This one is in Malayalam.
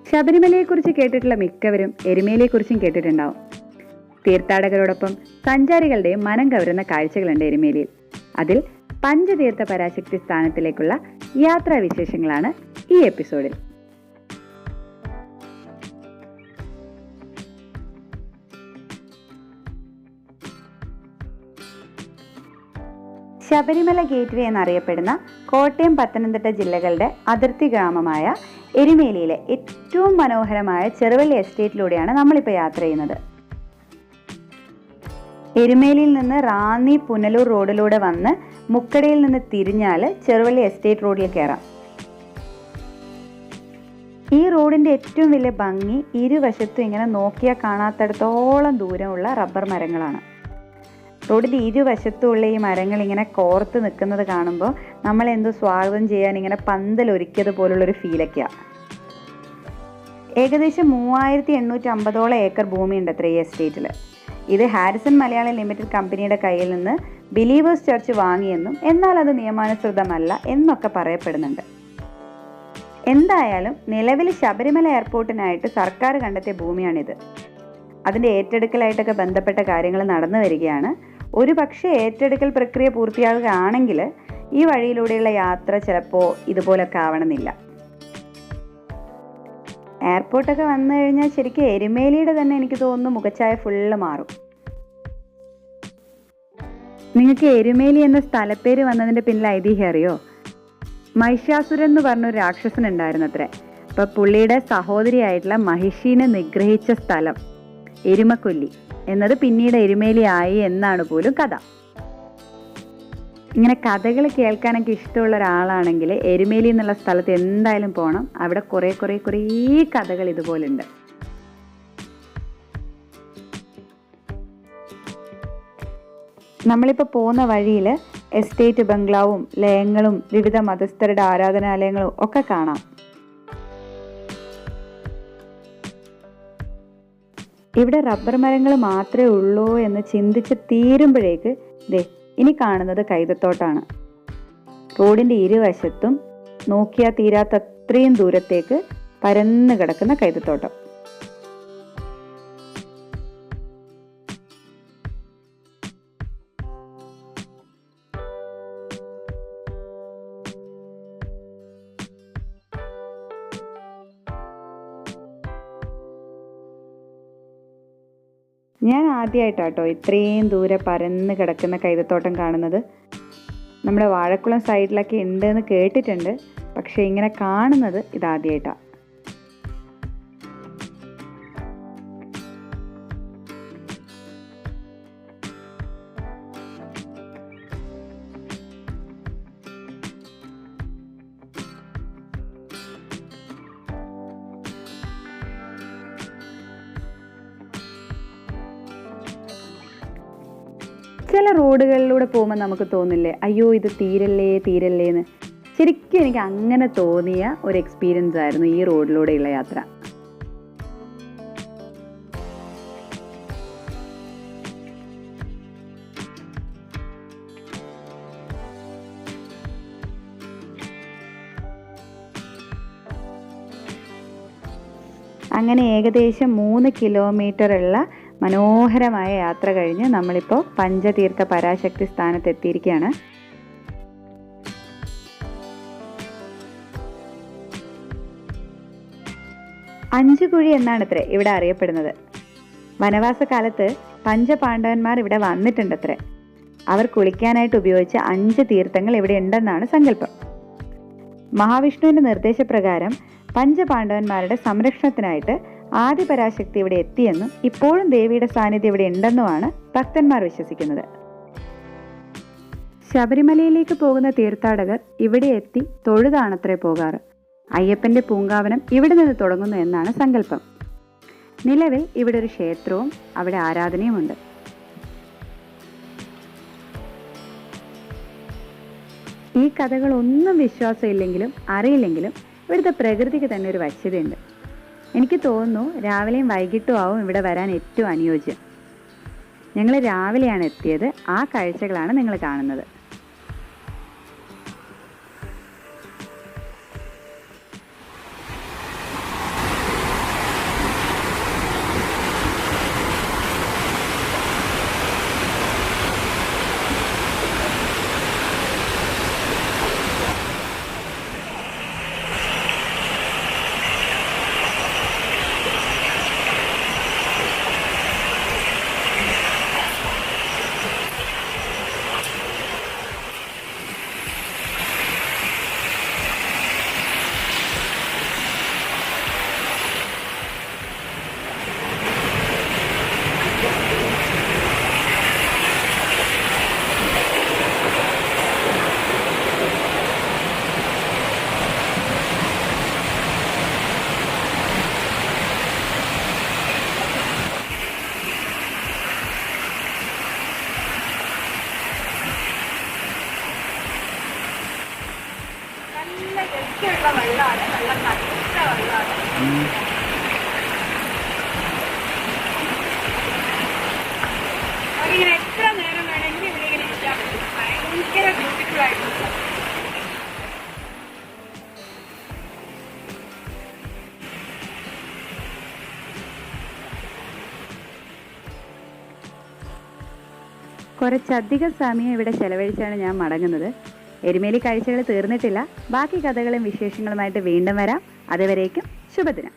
ശബരിമലയെക്കുറിച്ച് കേട്ടിട്ടുള്ള മിക്കവരും എരുമേലിയെക്കുറിച്ചും കേട്ടിട്ടുണ്ടാവും. തീർത്ഥാടകരോടൊപ്പം സഞ്ചാരികളുടെ മനം കവരുന്ന കാഴ്ചകളുണ്ട് എരുമേലിയിൽ. അതിൽ പഞ്ചതീർത്ഥ പരാശക്തി സ്ഥാനത്തിലേക്കുള്ള യാത്രാവിശേഷങ്ങളാണ് ഈ എപ്പിസോഡിൽ. ശബരിമല ഗേറ്റ്വേ എന്നറിയപ്പെടുന്ന കോട്ടയം, പത്തനംതിട്ട ജില്ലകളുടെ അതിർത്തി ഗ്രാമമായ എരുമേലിയിലെ ഏറ്റവും മനോഹരമായ ചെറുവള്ളി എസ്റ്റേറ്റിലൂടെയാണ് നമ്മളിപ്പോൾ യാത്ര ചെയ്യുന്നത്. എരുമേലിയിൽ നിന്ന് റാന്നി പുനലൂർ റോഡിലൂടെ വന്ന് മുക്കടയിൽ നിന്ന് തിരിഞ്ഞാൽ ചെറുവള്ളി എസ്റ്റേറ്റ് റോഡിൽ കയറാം. ഈ റോഡിൻ്റെ ഏറ്റവും വലിയ ഭംഗി ഇരുവശത്തും ഇങ്ങനെ നോക്കിയാൽ കാണാത്തിടത്തോളം ദൂരമുള്ള റബ്ബർ മരങ്ങളാണ്. റോഡിൻ്റെ ഇരുവശത്തുമുള്ള ഈ മരങ്ങൾ ഇങ്ങനെ കോർത്ത് നിൽക്കുന്നത് കാണുമ്പോൾ നമ്മളെന്തോ സ്വാഗതം ചെയ്യാൻ ഇങ്ങനെ പന്തലൊരുക്കിയത് പോലുള്ളൊരു ഫീലൊക്കെയാണ്. ഏകദേശം 3850 ഏക്കർ ഭൂമിയുണ്ട് അത്ര ഈ എസ്റ്റേറ്റിൽ. ഇത് ഹാരിസൺ മലയാളം ലിമിറ്റഡ് കമ്പനിയുടെ കയ്യിൽ നിന്ന് ബിലീവേഴ്സ് ചർച്ച് വാങ്ങിയെന്നും എന്നാൽ അത് നിയമാനുസൃതമല്ല എന്നൊക്കെ പറയപ്പെടുന്നുണ്ട്. എന്തായാലും നിലവിൽ ശബരിമല എയർപോർട്ടിനായിട്ട് സർക്കാർ കണ്ടെത്തിയ ഭൂമിയാണിത്. അതിൻ്റെ ഏറ്റെടുക്കലായിട്ടൊക്കെ ബന്ധപ്പെട്ട കാര്യങ്ങൾ നടന്നു വരികയാണ്. ഒരു പക്ഷേ ഏറ്റെടുക്കൽ പ്രക്രിയ പൂർത്തിയാകുകയാണെങ്കിൽ ഈ വഴിയിലൂടെയുള്ള യാത്ര ചിലപ്പോൾ ഇതുപോലൊക്കെ ആവണമെന്നില്ല. എയർപോർട്ടൊക്കെ വന്നു കഴിഞ്ഞാൽ ശരിക്കും എരുമേലിയുടെ തന്നെ എനിക്ക് തോന്നുന്നു മുഖച്ഛായ ഫുള്ള് മാറും. നിങ്ങൾക്ക് എരുമേലി എന്ന സ്ഥലപ്പേര് വന്നതിൻ്റെ പിന്നിൽ ഐതിഹ്യം അറിയോ? മഹിഷാസുരൻ എന്ന് പറഞ്ഞൊരു രാക്ഷസൻ ഉണ്ടായിരുന്നത്രേ. അപ്പോൾ പുള്ളിയുടെ സഹോദരിയായിട്ടുള്ള മഹിഷീനെ നിഗ്രഹിച്ച സ്ഥലം എരുമക്കൊല്ലി എന്നത് പിന്നീട് എരുമേലി ആയി എന്നാണ് പോലും കഥ. ഇങ്ങനെ കഥകൾ കേൾക്കാനൊക്കെ ഇഷ്ടമുള്ള ഒരാളാണെങ്കിൽ എരുമേലി എന്നുള്ള സ്ഥലത്ത് എന്തായാലും പോകണം. അവിടെ കുറേ കഥകൾ ഇതുപോലുണ്ട്. നമ്മളിപ്പോൾ പോകുന്ന വഴിയിൽ എസ്റ്റേറ്റ് ബംഗ്ലാവും ലയങ്ങളും വിവിധ മതസ്ഥരുടെ ആരാധനാലയങ്ങളും ഒക്കെ കാണാം. ഇവിടെ റബ്ബർ മരങ്ങൾ മാത്രമേ ഉള്ളൂ എന്ന് ചിന്തിച്ച് തീരുമ്പോഴേക്ക് ഇനി കാണുന്നത് കൈതത്തോട്ടാണ്. റോഡിൻ്റെ ഇരുവശത്തും നോക്കിയാൽ തീരാത്തത്രയും ദൂരത്തേക്ക് പരന്നു കിടക്കുന്ന കൈതത്തോട്ടം. ഞാൻ ആദ്യമായിട്ടാട്ടോ ഇത്രയും ദൂരെ പരന്ന് കിടക്കുന്ന കൈതത്തോട്ടം കാണുന്നത്. നമ്മുടെ വാഴക്കുളം സൈഡിലൊക്കെ ഉണ്ടെന്ന് കേട്ടിട്ടുണ്ട്, പക്ഷെ ഇങ്ങനെ കാണുന്നത് ഇതാദ്യമായിട്ടാണ്. ചില റോഡുകളിലൂടെ പോകുമ്പോൾ നമുക്ക് തോന്നില്ലേ, അയ്യോ ഇത് തീരല്ലേന്ന്. ശരിക്കും എനിക്ക് അങ്ങനെ തോന്നിയ ഒരു എക്സ്പീരിയൻസ് ആയിരുന്നു ഈ റോഡിലൂടെയുള്ള യാത്ര. അങ്ങനെ ഏകദേശം 3 കിലോമീറ്റർ ഉള്ള മനോഹരമായ യാത്ര കഴിഞ്ഞ് നമ്മളിപ്പോൾ പഞ്ചതീർത്ഥ പരാശക്തി സ്ഥാനത്തെത്തിയിരിക്കുകയാണ്. അഞ്ചുകുഴി എന്നാണത്രേ ഇവിടെ അറിയപ്പെടുന്നത്. വനവാസകാലത്ത് പഞ്ചപാണ്ഡവന്മാർ ഇവിടെ വന്നിട്ടുണ്ടത്രേ. അവർ കുളിക്കാനായിട്ട് ഉപയോഗിച്ച 5 തീർത്ഥങ്ങൾ ഇവിടെ ഉണ്ടെന്നാണ് സങ്കല്പം. മഹാവിഷ്ണുവിൻ്റെ നിർദ്ദേശപ്രകാരം പഞ്ചപാണ്ഡവന്മാരുടെ സംരക്ഷണത്തിനായിട്ട് ആദിപരാശക്തി ഇവിടെ എത്തിയെന്നും ഇപ്പോഴും ദേവിയുടെ സാന്നിധ്യം ഇവിടെ ഉണ്ടെന്നുമാണ് ഭക്തന്മാർ വിശ്വസിക്കുന്നത്. ശബരിമലയിലേക്ക് പോകുന്ന തീർത്ഥാടകർ ഇവിടെ എത്തി തൊഴുതാണത്രേ പോകാറ്. അയ്യപ്പന്റെ പൂങ്കാവനം ഇവിടെ നിന്ന് തുടങ്ങുന്നു എന്നാണ് സങ്കല്പം. നിലവിൽ ഇവിടെ ഒരു ക്ഷേത്രവും അവിടെ ആരാധനയുമുണ്ട്. ഈ കഥകളൊന്നും വിശ്വാസമില്ലെങ്കിലും അറിയില്ലെങ്കിലും ഇവിടുത്തെ പ്രകൃതിക്ക് തന്നെ ഒരു വശ്യതയുണ്ട്. എനിക്ക് തോന്നുന്നു രാവിലെയും വൈകിട്ടും ആവും ഇവിടെ വരാൻ ഏറ്റവും അനുയോജ്യം. ഞങ്ങൾ രാവിലെയാണ് എത്തിയത്. ആ കാഴ്ചകളാണ് നിങ്ങൾ കാണുന്നത്. ഇങ്ങനെ എത്ര നേരം വേണമെങ്കിലും ഇവിടെ ഇങ്ങനെ ഇരിക്കാം. ഭയങ്കര ബ്യൂട്ടിഫുൾ ആയിട്ടുള്ള കുറച്ചധികം സമയം ഇവിടെ ചെലവഴിച്ചാണ് ഞാൻ മടങ്ങുന്നത്. എരുമേലി കാഴ്ചകൾ തീർന്നിട്ടില്ല. ബാക്കി കഥകളും വിശേഷങ്ങളുമായിട്ട് വീണ്ടും വരാം. അതുവരേക്കും ശുഭദിനം.